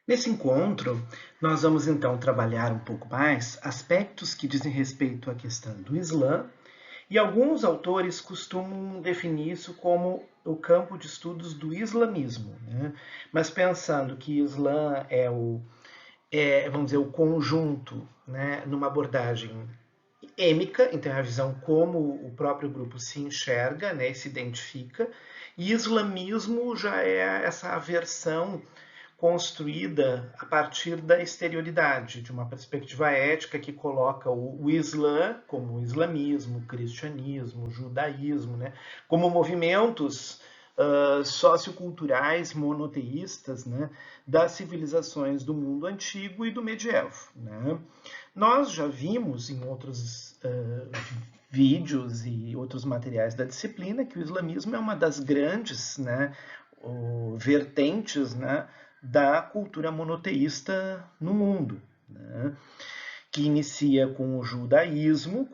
Nesse encontro, nós vamos então trabalhar um pouco mais aspectos que dizem respeito à questão do Islã, e alguns autores costumam definir isso como o campo de estudos do islamismo, né? Mas pensando que Islã vamos dizer, o conjunto, né, numa abordagem êmica, então é a visão como o próprio grupo se enxerga, né, e se identifica, e islamismo já é essa aversão construída a partir da exterioridade, de uma perspectiva ética que coloca o Islã como o islamismo, o cristianismo, o judaísmo, né, como movimentos socioculturais monoteístas, né, das civilizações do mundo antigo e do medievo. Né. Nós já vimos em outros vídeos e outros materiais da disciplina que o islamismo é uma das grandes, né, vertentes, né, da cultura monoteísta no mundo, né, que inicia com o judaísmo,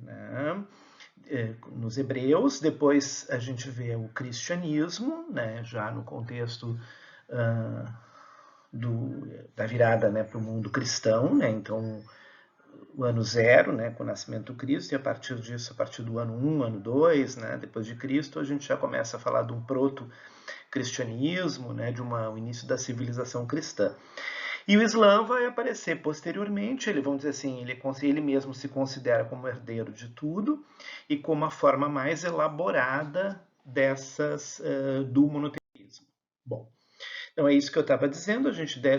né, nos hebreus, depois a gente vê o cristianismo, né, já no contexto da virada, né, para o mundo cristão, né, então o ano zero, né, com o nascimento do Cristo, e a partir disso, a partir do ano 1, ano 2, né, depois de Cristo, a gente já começa a falar de um proto-cristianismo, né, o início da civilização cristã. E o Islã vai aparecer posteriormente, vamos dizer assim, ele mesmo se considera como herdeiro de tudo e como a forma mais elaborada do monoteísmo. Bom, então é isso que eu estava dizendo,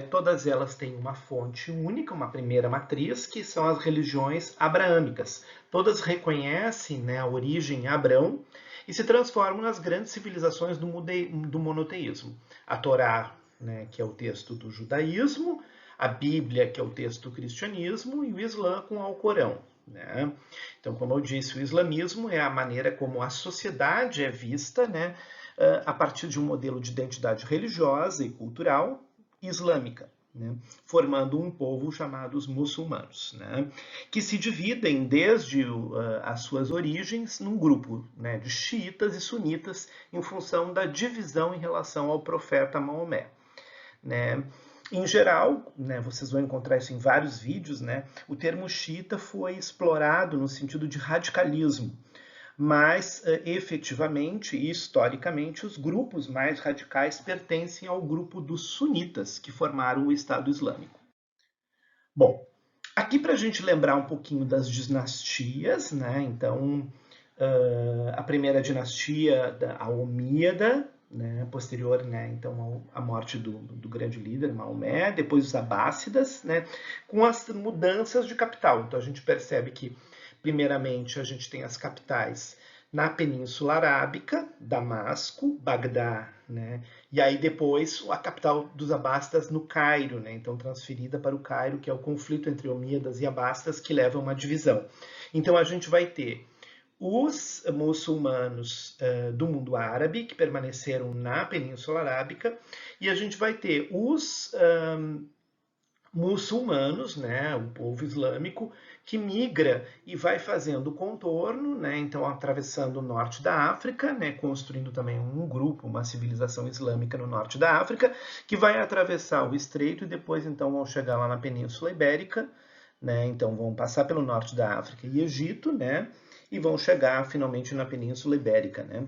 todas elas têm uma fonte única, uma primeira matriz, que são as religiões abraâmicas. Todas reconhecem, né, a origem em Abrão e se transformam nas grandes civilizações do monoteísmo. A Torá, né, que é o texto do judaísmo, a Bíblia, que é o texto do cristianismo, e o Islã com o Alcorão. Né? Então, como eu disse, o islamismo é a maneira como a sociedade é vista, né, a partir de um modelo de identidade religiosa e cultural islâmica, né, formando um povo chamado os muçulmanos, né, que se dividem desde as suas origens num grupo, né, de xiitas e sunitas em função da divisão em relação ao profeta Maomé. Né. Em geral, né, vocês vão encontrar isso em vários vídeos, né, o termo xiita foi explorado no sentido de radicalismo, mas efetivamente e historicamente os grupos mais radicais pertencem ao grupo dos sunitas, que formaram o Estado Islâmico. Bom, aqui para a gente lembrar um pouquinho das dinastias, né? Então, a primeira dinastia, a Omíada, né? Posterior, né? Então, à morte do grande líder Maomé, depois os Abássidas, né? Com as mudanças de capital. Então, a gente percebe que, primeiramente, a gente tem as capitais na Península Arábica, Damasco, Bagdá, né? E aí depois a capital dos Abássidas no Cairo, né? Então transferida para o Cairo, que é o conflito entre Omíadas e Abássidas que leva a uma divisão. Então a gente vai ter os muçulmanos do mundo árabe, que permaneceram na Península Arábica, e a gente vai ter os muçulmanos, né, o povo islâmico, que migra e vai fazendo o contorno, né, então atravessando o norte da África, né, construindo também um grupo, uma civilização islâmica no norte da África, que vai atravessar o estreito e depois então vão chegar lá na Península Ibérica, né, então vão passar pelo norte da África e Egito, né, e vão chegar finalmente na Península Ibérica. Né?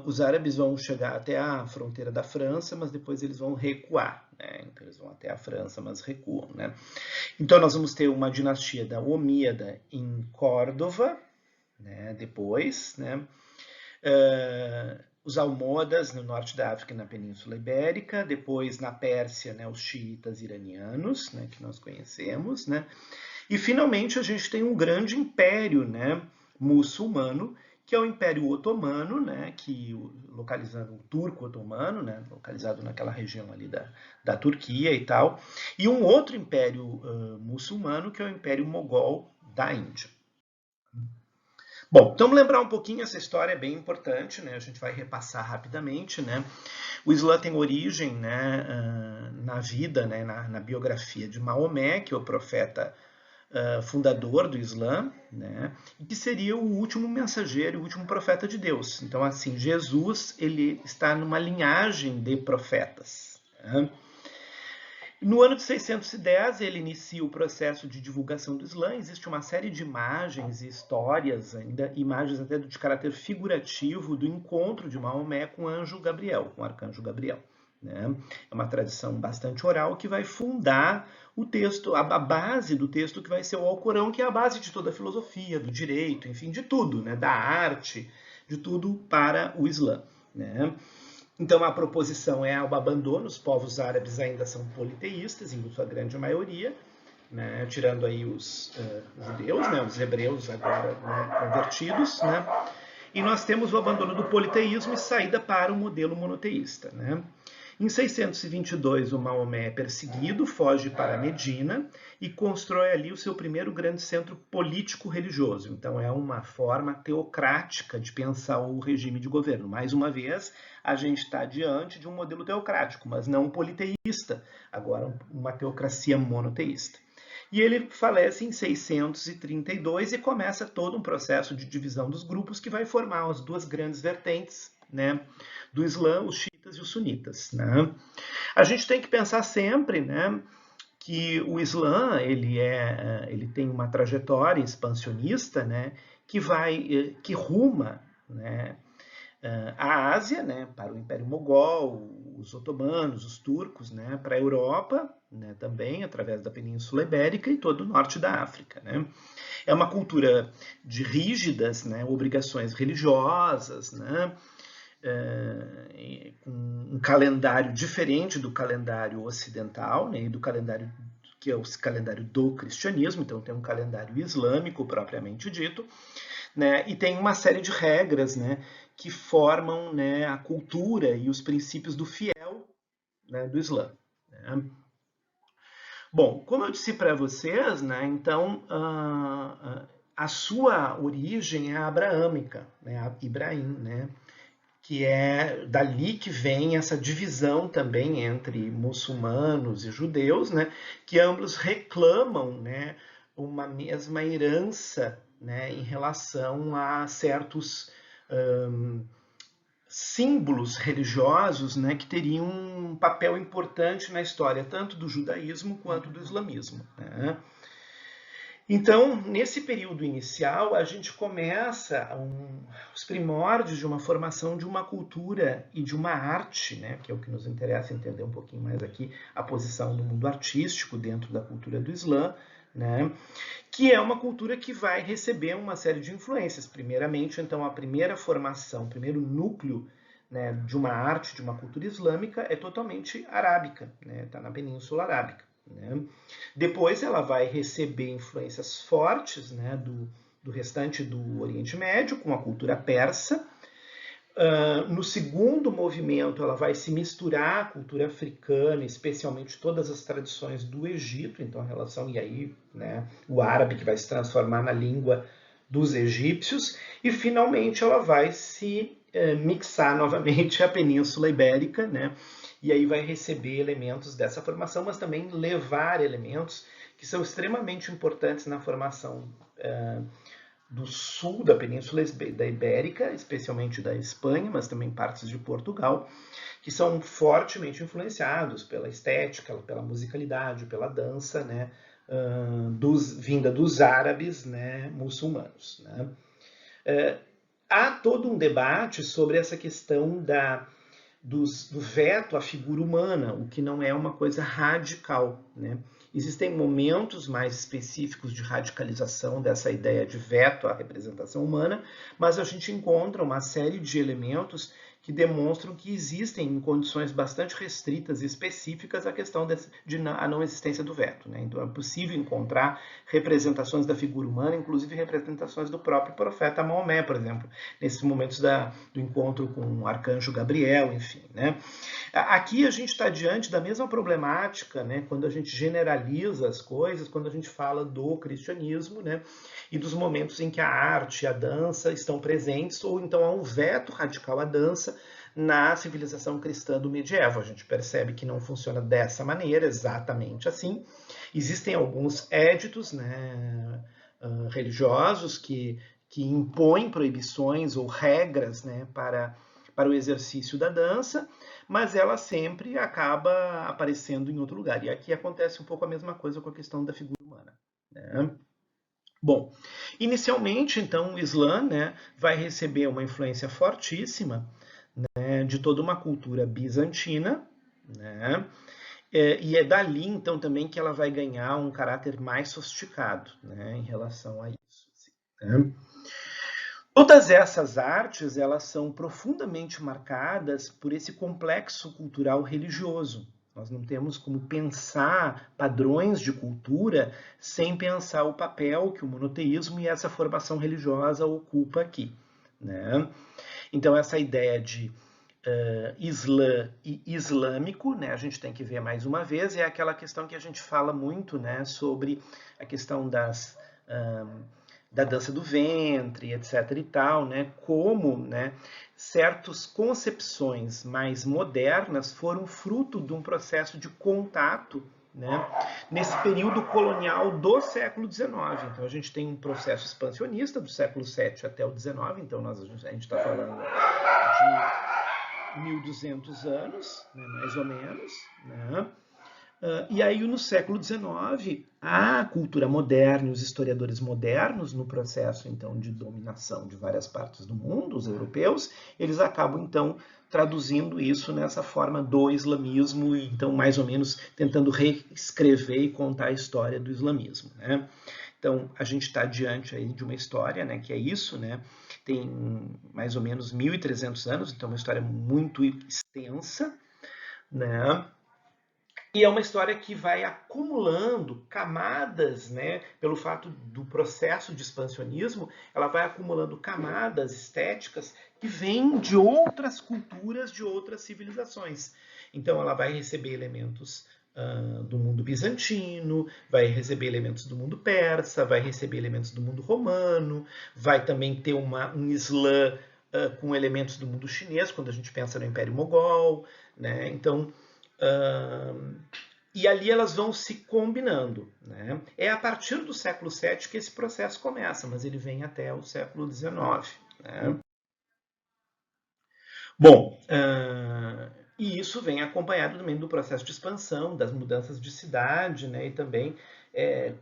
Os árabes vão chegar até a fronteira da França, mas depois eles vão recuar. Né? Então eles vão até a França, mas recuam. Né? Então nós vamos ter uma dinastia da Omíada em Córdoba, né? Depois, né? Os almohadas no norte da África e na Península Ibérica, depois na Pérsia, né, os xiitas iranianos, né, que nós conhecemos, né, e finalmente a gente tem um grande império, né, muçulmano, que é o Império Otomano, né, localizado o turco otomano, né, localizado naquela região ali da Turquia e tal, e um outro império muçulmano, que é o Império Mogol da Índia. Bom, então lembrar um pouquinho, essa história é bem importante, né? A gente vai repassar rapidamente, né? O Islã tem origem, né, na vida, né, na biografia de Maomé, que é o profeta fundador do Islã, né, e que seria o último mensageiro, o último profeta de Deus. Então, assim, Jesus ele está numa linhagem de profetas. Né? No ano de 610, ele inicia o processo de divulgação do Islã. Existe uma série de imagens e histórias, ainda imagens até de caráter figurativo, do encontro de Maomé com o anjo Gabriel, com o arcanjo Gabriel. Né? É uma tradição bastante oral que vai fundar o texto, a base do texto que vai ser o Alcorão, que é a base de toda a filosofia, do direito, enfim, de tudo, né? Da arte, de tudo para o Islã. Né? Então, a proposição é o abandono. Os povos árabes ainda são politeístas, em sua grande maioria, né, tirando aí os judeus, né, os hebreus agora, né, convertidos. Né, e nós temos o abandono do politeísmo e saída para o modelo monoteísta. Né. Em 622, o Maomé é perseguido, foge para Medina e constrói ali o seu primeiro grande centro político-religioso. Então, é uma forma teocrática de pensar o regime de governo. Mais uma vez, a gente está diante de um modelo teocrático, mas não politeísta, agora uma teocracia monoteísta. E ele falece em 632 e começa todo um processo de divisão dos grupos que vai formar as duas grandes vertentes, né, do Islã, os xiitas e os sunitas. Né? A gente tem que pensar sempre, né, que o Islã ele tem uma trajetória expansionista, né, que ruma, né, a Ásia, né, para o Império Mogol, os otomanos, os turcos, né, para a Europa, né, também através da Península Ibérica e todo o norte da África. Né. É uma cultura de rígidas, né, obrigações religiosas, né, com um calendário diferente do calendário ocidental, né, e do calendário que é o calendário do cristianismo. Então tem um calendário islâmico propriamente dito, né, e tem uma série de regras, né, que formam, né, a cultura e os princípios do fiel, né, do Islã. Né. Bom, como eu disse para vocês, né, então a sua origem é abraâmica, né, Ibrahim, né, que é dali que vem essa divisão também entre muçulmanos e judeus, né, que ambos reclamam, né, uma mesma herança, né, em relação a certos símbolos religiosos, né, que teriam um papel importante na história tanto do judaísmo quanto do islamismo. Né? Então, nesse período inicial, a gente começa os primórdios de uma formação de uma cultura e de uma arte, né, que é o que nos interessa entender um pouquinho mais aqui, a posição do mundo artístico dentro da cultura do Islã, né, que é uma cultura que vai receber uma série de influências. Primeiramente, então, a primeira formação, o primeiro núcleo, né, de uma arte, de uma cultura islâmica é totalmente arábica, né, está na Península Arábica. Né. Depois ela vai receber influências fortes, né, do restante do Oriente Médio, com a cultura persa. No segundo movimento, ela vai se misturar à cultura africana, especialmente todas as tradições do Egito, então a relação, e aí, né, o árabe que vai se transformar na língua dos egípcios, e finalmente ela vai se mixar novamente à Península Ibérica, né, e aí vai receber elementos dessa formação, mas também levar elementos que são extremamente importantes na formação do sul da Península da Ibérica, especialmente da Espanha, mas também partes de Portugal, que são fortemente influenciados pela estética, pela musicalidade, pela dança, né, vinda dos árabes, né, muçulmanos. Né. Há todo um debate sobre essa questão do veto à figura humana, o que não é uma coisa radical. Né? Existem momentos mais específicos de radicalização dessa ideia de veto à representação humana, mas a gente encontra uma série de elementos que demonstram que existem, em condições bastante restritas e específicas, a questão a não existência do veto. Né? Então é possível encontrar representações da figura humana, inclusive representações do próprio profeta Maomé, por exemplo, nesses momentos do encontro com o arcanjo Gabriel, enfim. Né? Aqui a gente está diante da mesma problemática, né, quando a gente generaliza as coisas, quando a gente fala do cristianismo, né, e dos momentos em que a arte e a dança estão presentes, ou então há um veto radical à dança na civilização cristã do medievo. A gente percebe que não funciona dessa maneira, exatamente assim. Existem alguns éditos, né, religiosos que impõem proibições ou regras, né, para para o exercício da dança, mas ela sempre acaba aparecendo em outro lugar. E aqui acontece um pouco a mesma coisa com a questão da figura humana, né? Bom, inicialmente, então, o Islã, né, vai receber uma influência fortíssima, né, de toda uma cultura bizantina, né, e é dali, então, também que ela vai ganhar um caráter mais sofisticado, né, em relação a isso. Assim, né? Todas essas artes, elas são profundamente marcadas por esse complexo cultural religioso. Nós não temos como pensar padrões de cultura sem pensar o papel que o monoteísmo e essa formação religiosa ocupa aqui, né? Então, essa ideia de Islã e islâmico, né, a gente tem que ver mais uma vez, é aquela questão que a gente fala muito, né, sobre a questão da dança do ventre, etc. e tal, né, como, né, certas concepções mais modernas foram fruto de um processo de contato, né, nesse período colonial do século XIX. Então a gente tem um processo expansionista do século VII até o XIX, então a gente está falando de 1200 anos, né, mais ou menos, né? E aí, no século XIX, a cultura moderna e os historiadores modernos, no processo, então, de dominação de várias partes do mundo, os europeus, eles acabam, então, traduzindo isso nessa forma do islamismo, e, então, mais ou menos, tentando reescrever e contar a história do islamismo, né? Então, a gente está diante aí de uma história, né, que é isso, né? Tem mais ou menos 1.300 anos, então uma história muito extensa, né? E é uma história que vai acumulando camadas, né? Pelo fato do processo de expansionismo, ela vai acumulando camadas estéticas que vêm de outras culturas, de outras civilizações. Então, ela vai receber elementos do mundo bizantino, vai receber elementos do mundo persa, vai receber elementos do mundo romano, vai também ter um Islã com elementos do mundo chinês, quando a gente pensa no Império Mogol, né? Então, e ali elas vão se combinando, né? É a partir do século VII que esse processo começa, mas ele vem até o século XIX, né? Bom, e isso vem acompanhado também do processo de expansão, das mudanças de cidade, né? E também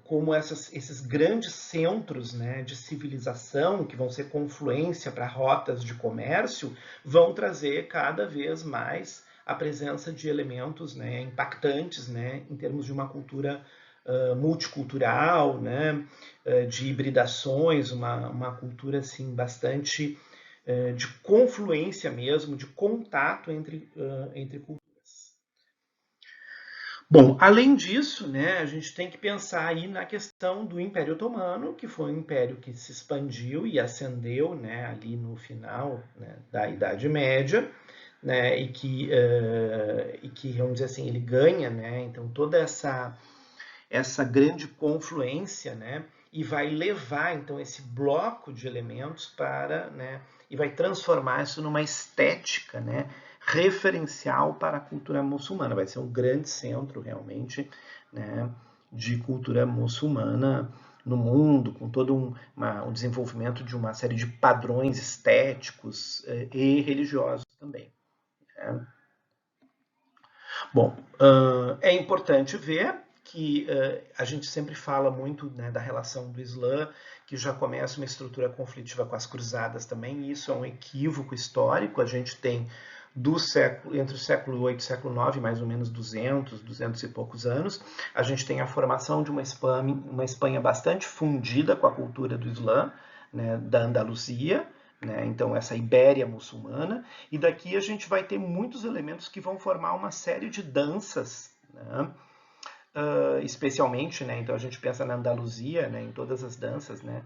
como esses grandes centros, né, de civilização, que vão ser confluência para rotas de comércio, vão trazer cada vez mais a presença de elementos, né, impactantes, né, em termos de uma cultura multicultural, né, de hibridações, uma cultura assim, bastante de confluência mesmo, de contato entre culturas. Bom, além disso, né, a gente tem que pensar aí na questão do Império Otomano, que foi um império que se expandiu e ascendeu, né, ali no final, né, da Idade Média, né, e que, vamos dizer assim, ele ganha, né, então toda essa grande confluência, né, e vai levar então esse bloco de elementos para, né, e vai transformar isso numa estética, né, referencial para a cultura muçulmana. Vai ser um grande centro realmente, né, de cultura muçulmana no mundo, com todo um desenvolvimento de uma série de padrões estéticos e religiosos também, né? Bom, é importante ver que a gente sempre fala muito, né, da relação do Islã, que já começa uma estrutura conflitiva com as cruzadas também, e isso é um equívoco histórico. A gente tem entre o século VIII e o século IX, mais ou menos 200 e poucos anos, a gente tem a formação de uma Espanha bastante fundida com a cultura do Islã, né, da Andaluzia, né, então essa Ibéria muçulmana, e daqui a gente vai ter muitos elementos que vão formar uma série de danças, né, especialmente, né, então a gente pensa na Andaluzia, né, em todas as danças, né,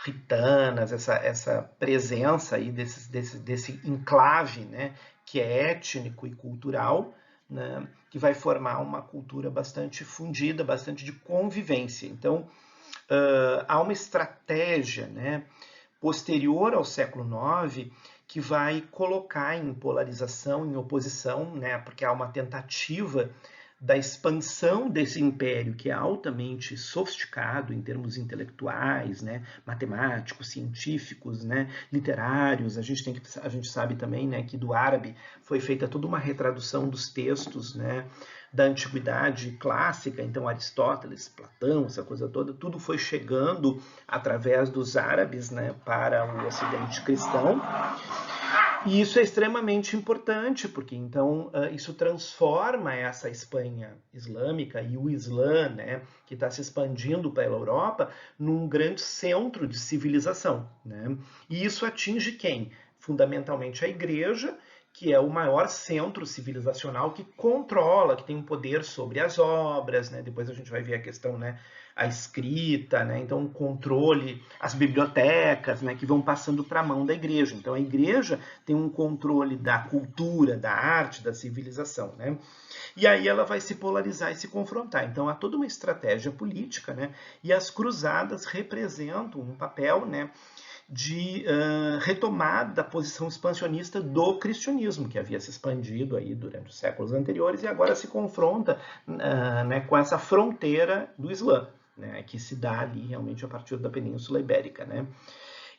ritanas, essa presença aí desse enclave, né, que é étnico e cultural, né, que vai formar uma cultura bastante fundida, bastante de convivência. Então, há uma estratégia, né, posterior ao século IX que vai colocar em polarização, em oposição, né, porque há uma tentativa da expansão desse império, que é altamente sofisticado em termos intelectuais, né, matemáticos, científicos, né, literários. A gente sabe também, né, que do árabe foi feita toda uma retradução dos textos, né, da antiguidade clássica, então Aristóteles, Platão, essa coisa toda, tudo foi chegando através dos árabes, né, para o Ocidente cristão. E isso é extremamente importante, porque então isso transforma essa Espanha islâmica e o Islã, né, que está se expandindo pela Europa, num grande centro de civilização, né? E isso atinge quem? Fundamentalmente a Igreja, que é o maior centro civilizacional que controla, que tem um poder sobre as obras, né? Depois a gente vai ver a questão, né, a escrita, né? Então o controle, as bibliotecas, né, que vão passando para a mão da igreja. Então a igreja tem um controle da cultura, da arte, da civilização, né? E aí ela vai se polarizar e se confrontar. Então há toda uma estratégia política, né? E as cruzadas representam um papel, né, de retomada da posição expansionista do cristianismo, que havia se expandido aí durante os séculos anteriores e agora se confronta né, com essa fronteira do Islã, né, que se dá ali realmente a partir da Península Ibérica, né?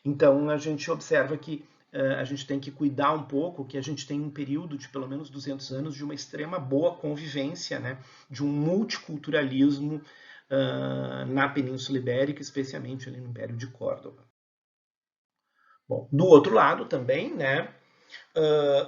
Então a gente observa que a gente tem que cuidar um pouco, que a gente tem um período de pelo menos 200 anos de uma extrema boa convivência, né, de um multiculturalismo na Península Ibérica, especialmente ali no Império de Córdoba. Bom, do outro lado também, né,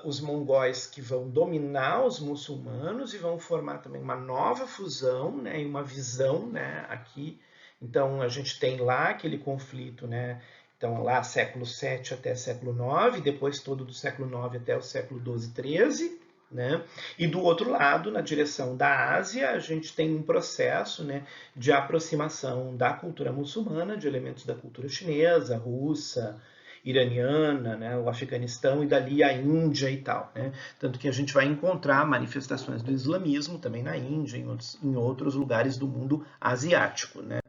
os mongóis que vão dominar os muçulmanos e vão formar também uma nova fusão, né, e uma visão, né, aqui. Então a gente tem lá aquele conflito, né, então lá século VII até século IX, depois todo do século IX até o século XII, XIII, né? E do outro lado, na direção da Ásia, a gente tem um processo, né, de aproximação da cultura muçulmana, de elementos da cultura chinesa, russa, iraniana, né, o Afeganistão e dali a Índia e tal, né? Tanto que a gente vai encontrar manifestações do islamismo também na Índia, em outros lugares do mundo asiático, né?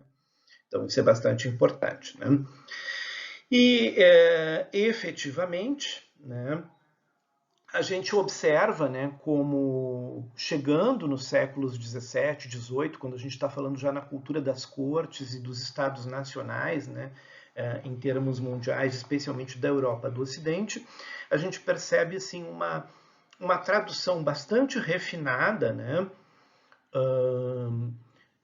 Então isso é bastante importante, né? E efetivamente, né, a gente observa, né, como chegando nos séculos 17, 18, quando a gente está falando já na cultura das cortes e dos estados nacionais, né, em termos mundiais, especialmente da Europa do Ocidente, a gente percebe assim uma tradução bastante refinada, né,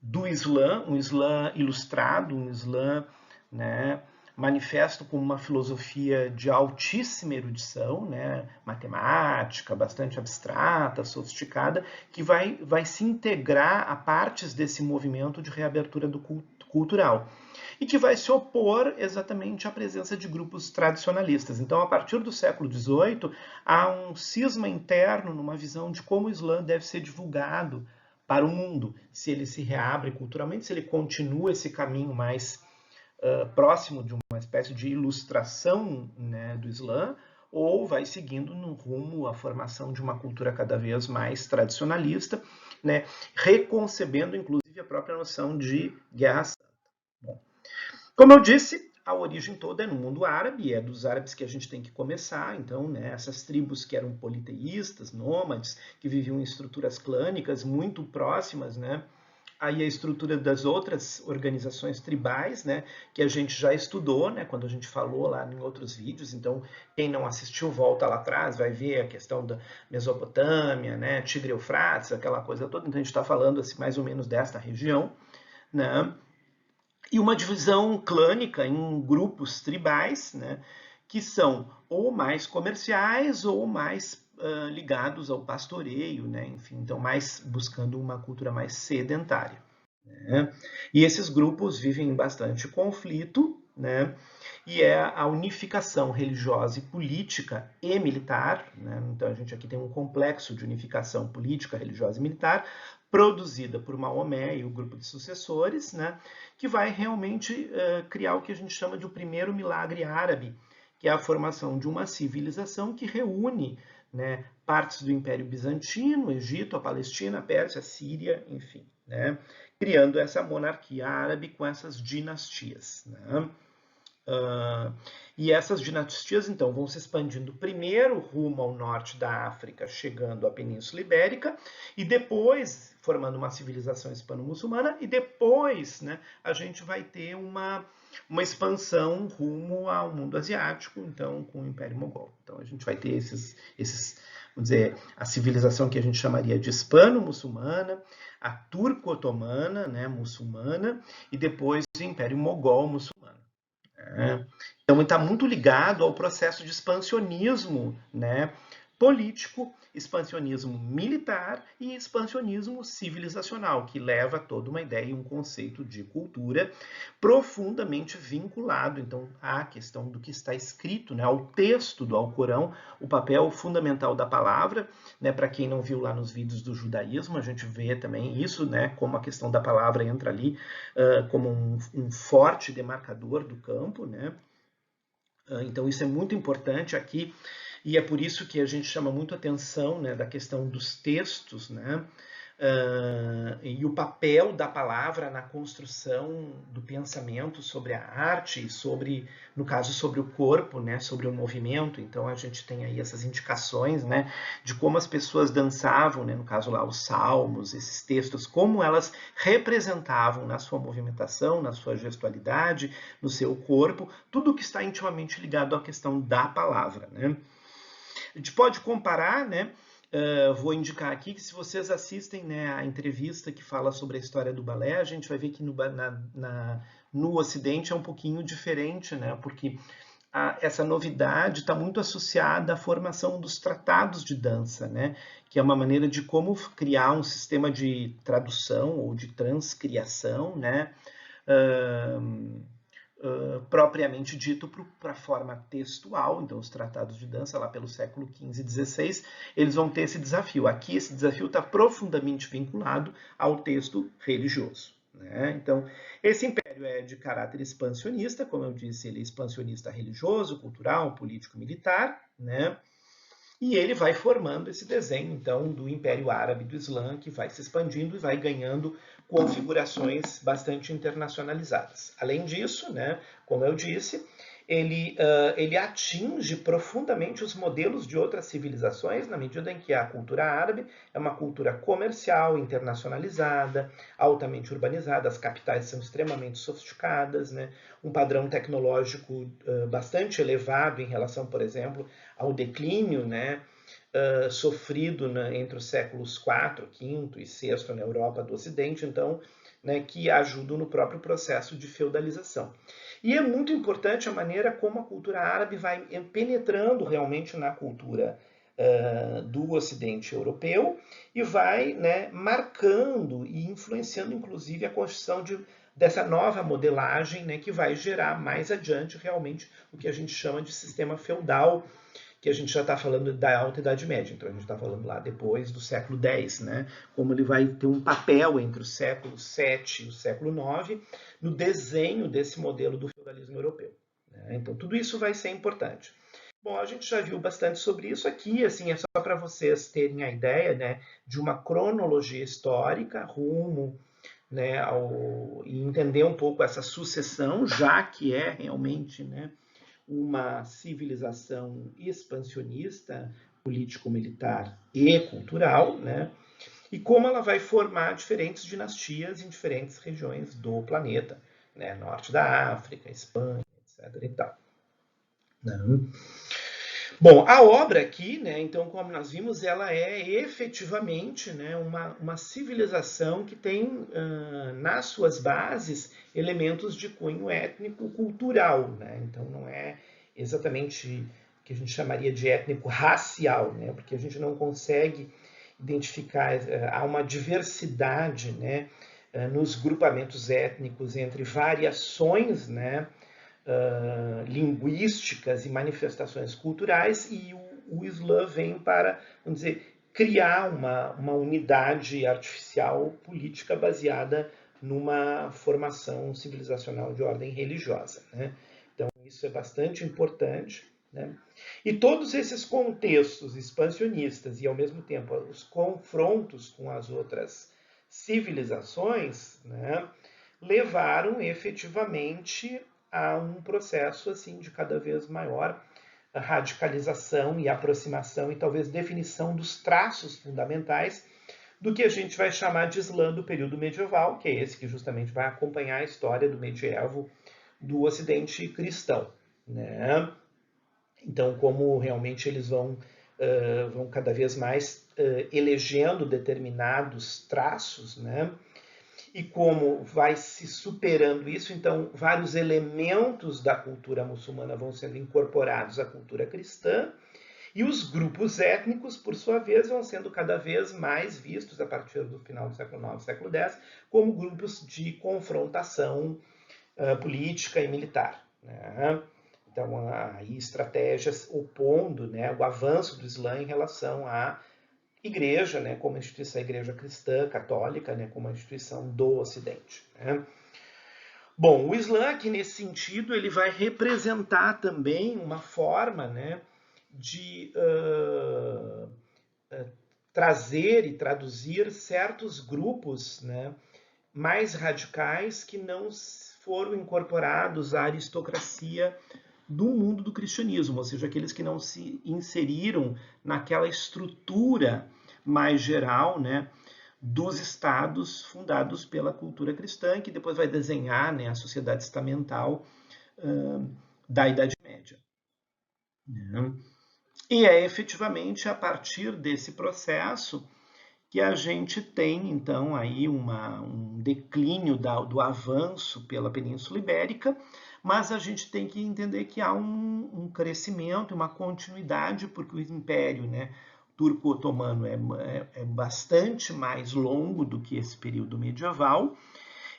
do Islã, um Islã ilustrado, um Islã, né, manifesto como uma filosofia de altíssima erudição, né, matemática, bastante abstrata, sofisticada, que vai se integrar a partes desse movimento de reabertura do cultural e que vai se opor exatamente à presença de grupos tradicionalistas. Então, a partir do século XVIII, há um cisma interno numa visão de como o Islã deve ser divulgado para o mundo, se ele se reabre culturalmente, se ele continua esse caminho mais próximo de uma espécie de ilustração, né, do Islã, ou vai seguindo no rumo à formação de uma cultura cada vez mais tradicionalista, né, reconcebendo inclusive a própria noção de guerra santa. Bom, como eu disse, a origem toda é no mundo árabe, é dos árabes que a gente tem que começar. Então, né, essas tribos que eram politeístas, nômades, que viviam em estruturas clânicas muito próximas, né, aí a estrutura das outras organizações tribais, né, que a gente já estudou, né, quando a gente falou lá em outros vídeos. Então, quem não assistiu, volta lá atrás, vai ver a questão da Mesopotâmia, né, Tigre-Eufrates, aquela coisa toda. Então, a gente está falando assim, mais ou menos desta região, né, e uma divisão clânica em grupos tribais, né, que são ou mais comerciais ou mais ligados ao pastoreio, né, enfim, então mais buscando uma cultura mais sedentária, né? E esses grupos vivem em bastante conflito, né? E é a unificação religiosa e política e militar, né? Então a gente aqui tem um complexo de unificação política, religiosa e militar, produzida por Maomé e o grupo de sucessores, né? Que vai realmente criar o que a gente chama de o primeiro milagre árabe, que é a formação de uma civilização que reúne, né, partes do Império Bizantino, Egito, a Palestina, a Pérsia, a Síria, enfim, né? Criando essa monarquia árabe com essas dinastias, né? E essas dinastias, então, vão se expandindo primeiro rumo ao norte da África, chegando à Península Ibérica, e depois formando uma civilização hispano-muçulmana, e depois, né, a gente vai ter uma expansão rumo ao mundo asiático, então, com o Império Mogol. Então, a gente vai ter vamos dizer, a civilização que a gente chamaria de hispano-muçulmana, a turco-otomana, né, muçulmana, e depois o Império Mogol muçulmano. Então, está muito ligado ao processo de expansionismo, né, político, expansionismo militar e expansionismo civilizacional, que leva a toda uma ideia e um conceito de cultura profundamente vinculado, então, à questão do que está escrito, né, ao texto do Alcorão, o papel fundamental da palavra, né, para quem não viu lá nos vídeos do judaísmo, a gente vê também isso, né, como a questão da palavra entra ali como um forte demarcador do campo, né. Então, isso é muito importante aqui, e é por isso que a gente chama muito atenção, né, da questão dos textos, né, e o papel da palavra na construção do pensamento sobre a arte e sobre, no caso, sobre o corpo, né, sobre o movimento. Então, a gente tem aí essas indicações, né, de como as pessoas dançavam, né, no caso lá, os salmos, esses textos, como elas representavam na sua movimentação, na sua gestualidade, no seu corpo, tudo que está intimamente ligado à questão da palavra, né. A gente pode comparar, né? Vou indicar aqui que se vocês assistem, né, a entrevista que fala sobre a história do balé, a gente vai ver que no Ocidente é um pouquinho diferente, né? Porque essa novidade está muito associada à formação dos tratados de dança, né? Que é uma maneira de como criar um sistema de tradução ou de transcriação, né? Propriamente dito para a forma textual. Então, os tratados de dança, lá pelo século XV e XVI, eles vão ter esse desafio. Aqui, esse desafio está profundamente vinculado ao texto religioso, né? Então, esse império é de caráter expansionista, como eu disse, ele é expansionista religioso, cultural, político, militar, né? E ele vai formando esse desenho, então, do Império Árabe do Islã, que vai se expandindo e vai ganhando configurações bastante internacionalizadas. Além disso, né, como eu disse, ele atinge profundamente os modelos de outras civilizações, na medida em que a cultura árabe é uma cultura comercial, internacionalizada, altamente urbanizada, as capitais são extremamente sofisticadas, né, um padrão tecnológico bastante elevado em relação, por exemplo, ao declínio, né, sofrido, né, entre os séculos IV, V e VI na Europa do Ocidente, então, né, que ajudam no próprio processo de feudalização. E é muito importante a maneira como a cultura árabe vai penetrando realmente na cultura do Ocidente europeu e vai, né, marcando e influenciando, inclusive, a construção dessa nova modelagem, né, que vai gerar mais adiante realmente o que a gente chama de sistema feudal, que a gente já está falando da Alta Idade Média, então a gente está falando lá depois do século X, né? Como ele vai ter um papel entre o século VII e o século IX no desenho desse modelo do feudalismo europeu, né? Então tudo isso vai ser importante. Bom, a gente já viu bastante sobre isso aqui, assim, é só para vocês terem a ideia, né, de uma cronologia histórica rumo, né, e entender um pouco essa sucessão, já que é realmente, né, uma civilização expansionista, político-militar e cultural, né? E como ela vai formar diferentes dinastias em diferentes regiões do planeta, né? Norte da África, Espanha, etc. E tal. Bom, a obra aqui, né, então, como nós vimos, ela é efetivamente, né, uma civilização que tem nas suas bases elementos de cunho étnico-cultural, né? Então não é exatamente o que a gente chamaria de étnico-racial, né? Porque a gente não consegue identificar, há uma diversidade, né, nos grupamentos étnicos entre variações, né, linguísticas e manifestações culturais, e o Islã vem para, vamos dizer, criar uma unidade artificial política baseada numa formação civilizacional de ordem religiosa, né? Então, isso é bastante importante, né? E todos esses contextos expansionistas e, ao mesmo tempo, os confrontos com as outras civilizações, né, levaram efetivamente a um processo assim de cada vez maior radicalização e aproximação e talvez definição dos traços fundamentais do que a gente vai chamar de Islã do período medieval, que é esse que justamente vai acompanhar a história do medievo do Ocidente cristão, né? Então, como realmente eles vão cada vez mais elegendo determinados traços, né? E como vai se superando isso, então vários elementos da cultura muçulmana vão sendo incorporados à cultura cristã, e os grupos étnicos, por sua vez, vão sendo cada vez mais vistos, a partir do final do século IX, século X, como grupos de confrontação política e militar, né? Então, aí estratégias opondo, né, o avanço do Islã em relação à igreja, né, como instituição, a igreja cristã, católica, né, como a instituição do Ocidente, né? Bom, o Islã, aqui nesse sentido, ele vai representar também uma forma, né, de trazer e traduzir certos grupos, né, mais radicais que não foram incorporados à aristocracia do mundo do cristianismo, ou seja, aqueles que não se inseriram naquela estrutura mais geral, né, dos estados fundados pela cultura cristã, que depois vai desenhar, né, a sociedade estamental da Idade Média. E é efetivamente a partir desse processo que a gente tem, então, aí um declínio do avanço pela Península Ibérica, mas a gente tem que entender que há um crescimento, uma continuidade, porque o Império, né, turco-otomano é bastante mais longo do que esse período medieval,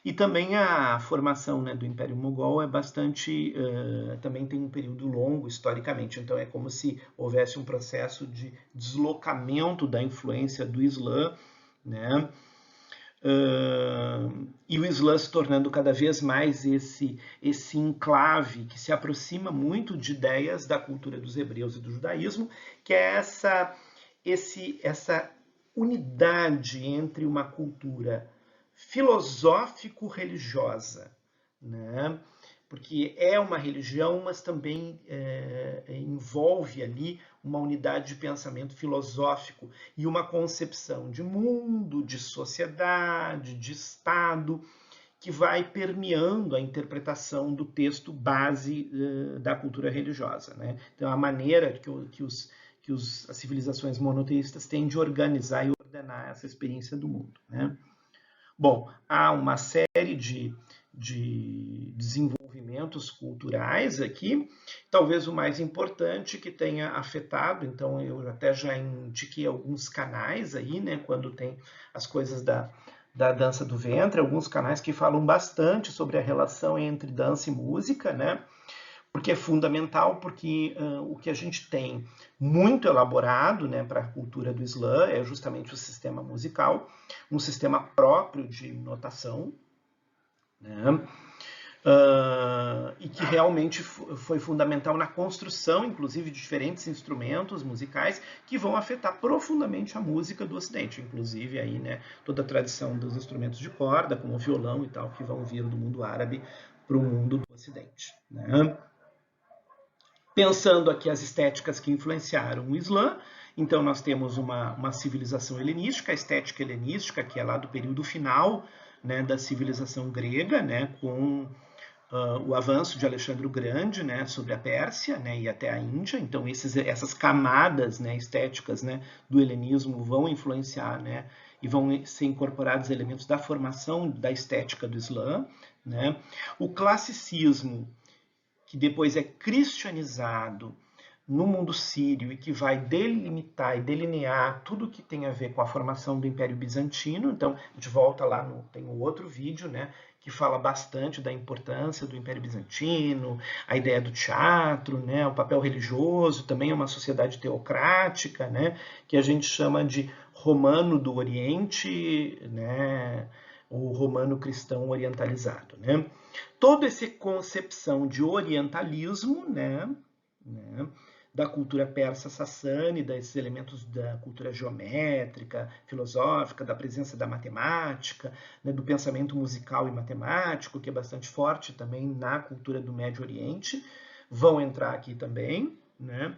e também a formação, né, do Império Mogol é bastante, também tem um período longo historicamente, então é como se houvesse um processo de deslocamento da influência do Islã, né, e o Islã se tornando cada vez mais esse enclave que se aproxima muito de ideias da cultura dos hebreus e do judaísmo, que é essa unidade entre uma cultura filosófico-religiosa, né? Porque é uma religião, mas também envolve ali uma unidade de pensamento filosófico e uma concepção de mundo, de sociedade, de Estado, que vai permeando a interpretação do texto base da cultura religiosa, né? Então, a maneira que as civilizações monoteístas têm de organizar e ordenar essa experiência do mundo, né? Bom, há uma série de desenvolvimentos culturais aqui, talvez o mais importante que tenha afetado, então eu até já indiquei alguns canais aí, né, quando tem as coisas da dança do ventre, alguns canais que falam bastante sobre a relação entre dança e música, né, porque é fundamental, porque o que a gente tem muito elaborado, né, para a cultura do Islã é justamente o sistema musical, um sistema próprio de notação, né, e que realmente foi fundamental na construção, inclusive, de diferentes instrumentos musicais que vão afetar profundamente a música do Ocidente, inclusive aí, né, toda a tradição dos instrumentos de corda, como o violão e tal, que vão vir do mundo árabe para o mundo do Ocidente, né? Pensando aqui as estéticas que influenciaram o Islã, então nós temos uma civilização helenística, a estética helenística, que é lá do período final, né, da civilização grega, né, com o avanço de Alexandre o Grande, né, sobre a Pérsia, né, e até a Índia. Então essas camadas, né, estéticas, né, do helenismo vão influenciar, né, e vão ser incorporados elementos da formação da estética do Islã, né. O classicismo, que depois é cristianizado no mundo sírio e que vai delimitar e delinear tudo que tem a ver com a formação do Império Bizantino. Então, a gente volta lá, tem um outro vídeo, né, que fala bastante da importância do Império Bizantino, a ideia do teatro, né, o papel religioso, também é uma sociedade teocrática, né, que a gente chama de romano do Oriente, né, o romano cristão orientalizado, né? Toda essa concepção de orientalismo, né, da cultura persa sassânida, esses elementos da cultura geométrica, filosófica, da presença da matemática, né, do pensamento musical e matemático, que é bastante forte também na cultura do Médio Oriente, vão entrar aqui também, né?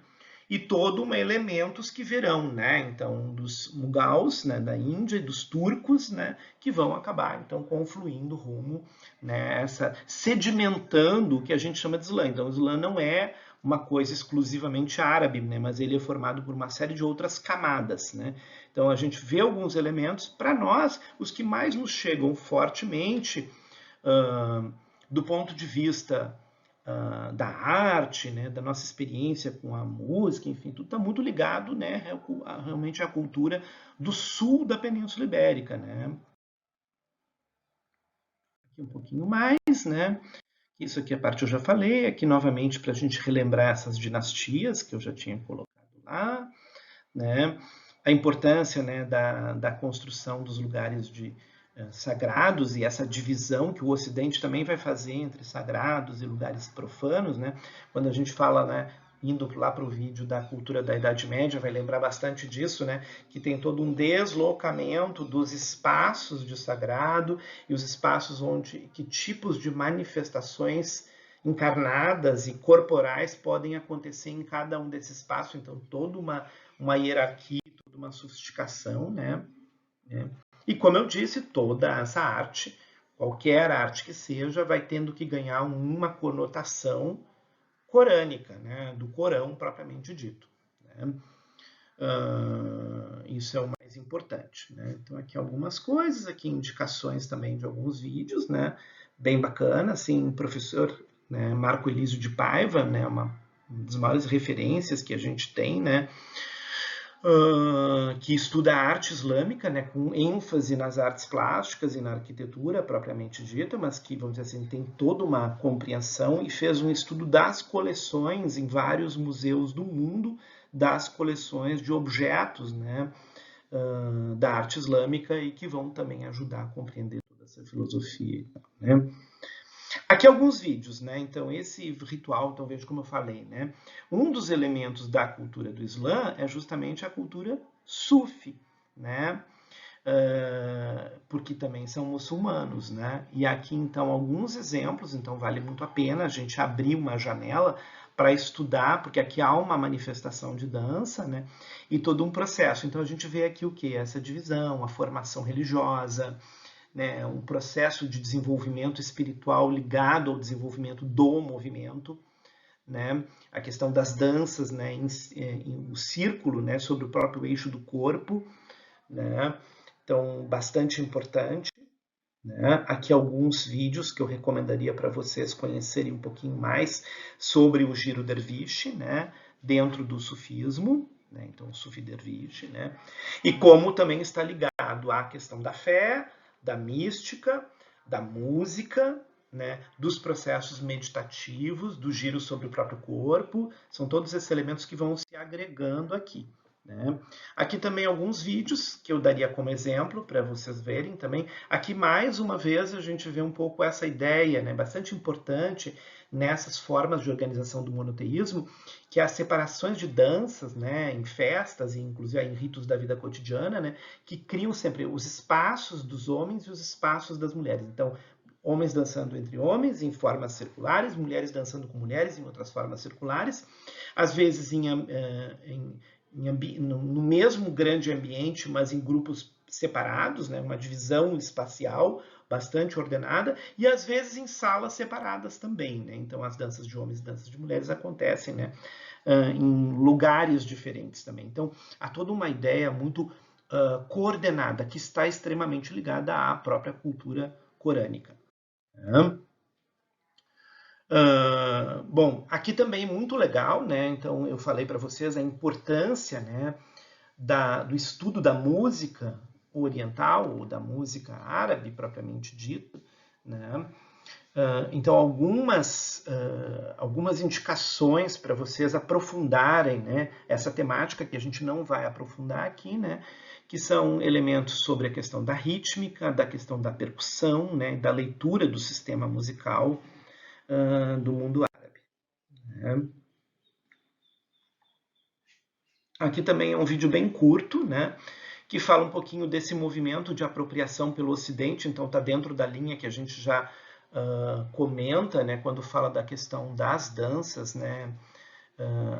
E todo um elementos que virão, né? Então, dos Mughals, né, da Índia, e dos turcos, né, que vão acabar, então, confluindo rumo, né, sedimentando o que a gente chama de Islã. Então, o Islã não é uma coisa exclusivamente árabe, né, mas ele é formado por uma série de outras camadas, né? Então, a gente vê alguns elementos, para nós, os que mais nos chegam fortemente, do ponto de vista da arte, né, da nossa experiência com a música, enfim, tudo está muito ligado, né, realmente à cultura do sul da Península Ibérica, né? Aqui um pouquinho mais, né? Isso aqui a parte eu já falei, aqui novamente para a gente relembrar essas dinastias que eu já tinha colocado lá, né? A importância, né, da construção dos lugares sagrados e essa divisão que o Ocidente também vai fazer entre sagrados e lugares profanos, né? Quando a gente fala, né, indo lá para o vídeo da cultura da Idade Média, vai lembrar bastante disso, né? Que tem todo um deslocamento dos espaços de sagrado e os espaços onde que tipos de manifestações encarnadas e corporais podem acontecer em cada um desses espaços. Então, toda uma hierarquia, toda uma sofisticação, né? E como eu disse, toda essa arte, qualquer arte que seja, vai tendo que ganhar uma conotação corânica, né? Do Corão propriamente dito. Né? Isso é o mais importante. Né? Então, aqui algumas coisas, aqui indicações também de alguns vídeos, né? Bem bacana, assim, o professor, né, Marco Elísio de Paiva, né, uma das maiores referências que a gente tem, né? Que estuda a arte islâmica, né, com ênfase nas artes plásticas e na arquitetura propriamente dita, mas que, vamos dizer assim, tem toda uma compreensão e fez um estudo das coleções em vários museus do mundo, das coleções de objetos, né, da arte islâmica e que vão também ajudar a compreender toda essa filosofia. Né? Aqui alguns vídeos, né? Então, esse ritual, então veja como eu falei, né? Um dos elementos da cultura do Islã é justamente a cultura sufi, né? Porque também são muçulmanos, né? E aqui, então, alguns exemplos, então vale muito a pena a gente abrir uma janela para estudar, porque aqui há uma manifestação de dança, né? E todo um processo. Então, a gente vê aqui o que? Essa divisão, a formação religiosa, né, um processo de desenvolvimento espiritual ligado ao desenvolvimento do movimento, né, a questão das danças, né, em o círculo, né, sobre o próprio eixo do corpo, né, então bastante importante. Né. Aqui alguns vídeos que eu recomendaria para vocês conhecerem um pouquinho mais sobre o Giro Derviche, né, dentro do sufismo, né, então o Sufi Derviche, né, e como também está ligado à questão da fé, da mística, da música, né, dos processos meditativos, do giro sobre o próprio corpo, são todos esses elementos que vão se agregando aqui. Né? Aqui também alguns vídeos que eu daria como exemplo para vocês verem também. Aqui mais uma vez a gente vê um pouco essa ideia, né, bastante importante nessas formas de organização do monoteísmo, que é as separações de danças, né, em festas e inclusive em ritos da vida cotidiana, né, que criam sempre os espaços dos homens e os espaços das mulheres. Então, homens dançando entre homens em formas circulares, mulheres dançando com mulheres em outras formas circulares, às vezes no mesmo grande ambiente, mas em grupos separados, né, uma divisão espacial bastante ordenada, e às vezes em salas separadas também. Né? Então, as danças de homens e danças de mulheres acontecem, né, em lugares diferentes também. Então, há toda uma ideia muito coordenada, que está extremamente ligada à própria cultura corânica. Bom, aqui também muito legal, né? Então, eu falei para vocês a importância, né, do estudo da música oriental, ou da música árabe, propriamente dita, né? Então, algumas indicações para vocês aprofundarem, né, essa temática que a gente não vai aprofundar aqui, né, que são elementos sobre a questão da rítmica, da questão da percussão, né, da leitura do sistema musical do mundo árabe. Né. Aqui também é um vídeo bem curto, né, que fala um pouquinho desse movimento de apropriação pelo Ocidente, então está dentro da linha que a gente já comenta, né, quando fala da questão das danças, né,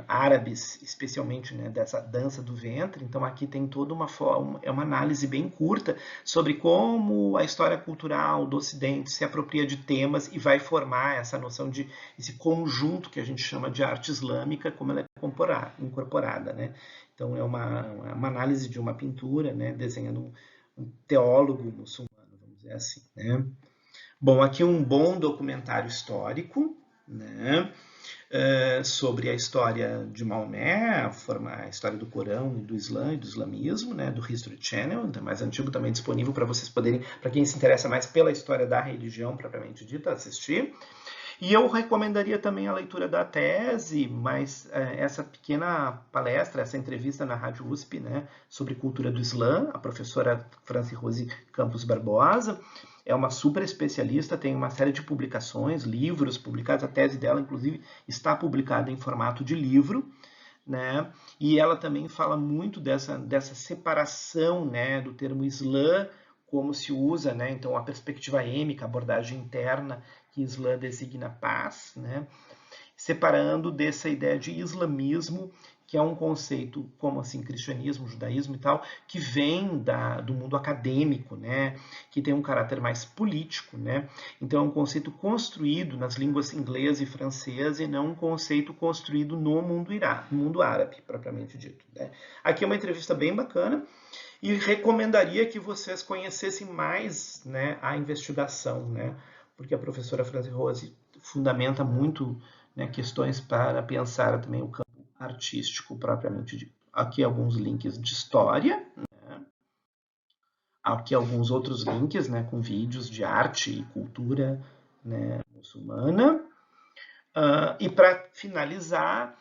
árabes, especialmente, né, dessa dança do ventre. Então aqui tem toda uma forma, é uma análise bem curta sobre como a história cultural do Ocidente se apropria de temas e vai formar essa noção de esse conjunto que a gente chama de arte islâmica, como ela é incorporada, né? Então é uma análise de uma pintura, né, desenhando um teólogo muçulmano, vamos dizer assim, né? Bom, aqui um bom documentário histórico, né? Sobre a história de Maomé, a história do Corão e do Islã e do islamismo, né, do History Channel, mais antigo, também disponível para vocês poderem, para quem se interessa mais pela história da religião propriamente dita, assistir. E eu recomendaria também a leitura da tese, mas essa pequena palestra, essa entrevista na Rádio USP, né, sobre cultura do Islã, a professora Franci Rose Campos Barbosa, é uma super especialista, tem uma série de publicações, livros publicados, a tese dela, inclusive, está publicada em formato de livro, né? E ela também fala muito dessa separação, né, do termo Islã, como se usa, né? Então, a perspectiva êmica, a abordagem interna, que Islã designa paz, né? Separando dessa ideia de islamismo, que é um conceito como assim cristianismo, judaísmo e tal, que vem do mundo acadêmico, né, que tem um caráter mais político, né. Então é um conceito construído nas línguas inglesa e francesa e não um conceito construído no mundo árabe, propriamente dito, né. Aqui é uma entrevista bem bacana e recomendaria que vocês conhecessem mais, né, a investigação, né, porque a professora Franci Rose fundamenta muito, né, questões para pensar também o campo artístico propriamente dito. Aqui alguns links de história, né? Aqui alguns outros links, né, com vídeos de arte e cultura, né, muçulmana. E para finalizar,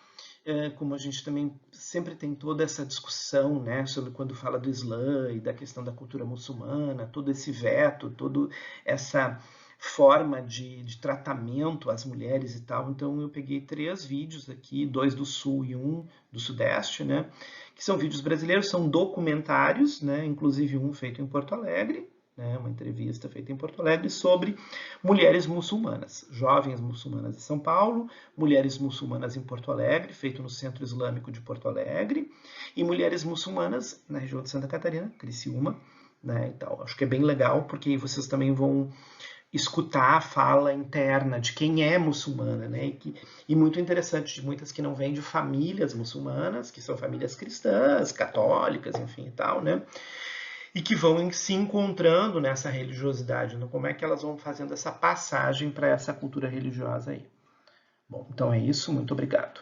como a gente também sempre tem toda essa discussão, né, sobre quando fala do Islã e da questão da cultura muçulmana, todo esse veto, toda essa forma de tratamento às mulheres e tal. Então eu peguei 3 vídeos aqui, 2 do Sul e 1 do Sudeste, né, que são vídeos brasileiros, são documentários, né, inclusive um feito em Porto Alegre, né, uma entrevista feita em Porto Alegre sobre mulheres muçulmanas, jovens muçulmanas de São Paulo, mulheres muçulmanas em Porto Alegre, feito no Centro Islâmico de Porto Alegre, e mulheres muçulmanas na região de Santa Catarina, Criciúma, né, e tal. Acho que é bem legal, porque aí vocês também vão escutar a fala interna de quem é muçulmana, né? E muito interessante, de muitas que não vêm de famílias muçulmanas, que são famílias cristãs, católicas, enfim e tal, né? E que vão se encontrando nessa religiosidade, né? Como é que elas vão fazendo essa passagem para essa cultura religiosa aí. Bom, então é isso, muito obrigado.